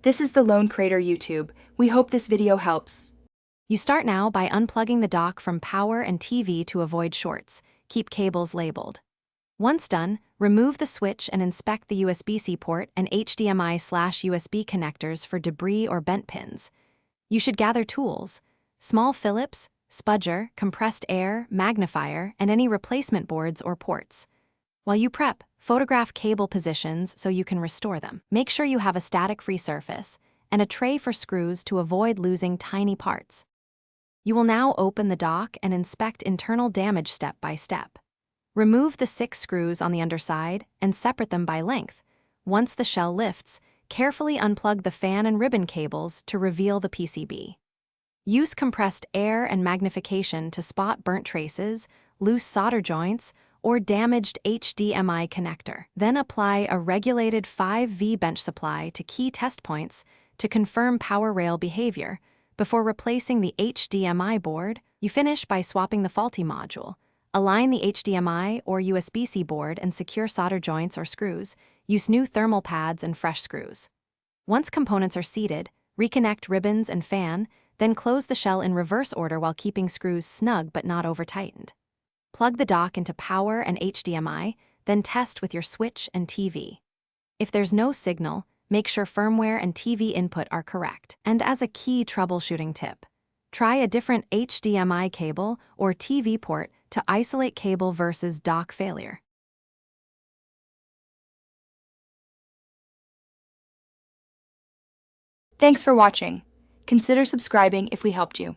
This is the Lone Crater YouTube. We hope this video helps. You start now by unplugging the dock from power and TV to avoid shorts. Keep cables labeled. Once done, remove the switch and inspect the USB-C port and HDMI/USB connectors for debris or bent pins. You should gather tools: small Phillips, spudger, compressed air, magnifier, and any replacement boards or ports. While you prep, photograph cable positions so you can restore them. Make sure you have a static-free surface and a tray for screws to avoid losing tiny parts. You will now open the dock and inspect internal damage step by step. Remove the 6 screws on the underside and separate them by length. Once the shell lifts, carefully unplug the fan and ribbon cables to reveal the PCB. Use compressed air and magnification to spot burnt traces, loose solder joints, or damaged HDMI connector. Then apply a regulated 5V bench supply to key test points to confirm power rail behavior. Before replacing the HDMI board, you finish by swapping the faulty module. Align the HDMI or USB-C board and secure solder joints or screws. Use new thermal pads and fresh screws. Once components are seated, reconnect ribbons and fan, then close the shell in reverse order while keeping screws snug but not over-tightened. Plug the dock into power and HDMI, then test with your switch and TV. If there's no signal, make sure firmware and TV input are correct. And as a key troubleshooting tip, try a different HDMI cable or TV port to isolate cable versus dock failure. Thanks for watching. Consider subscribing if we helped you.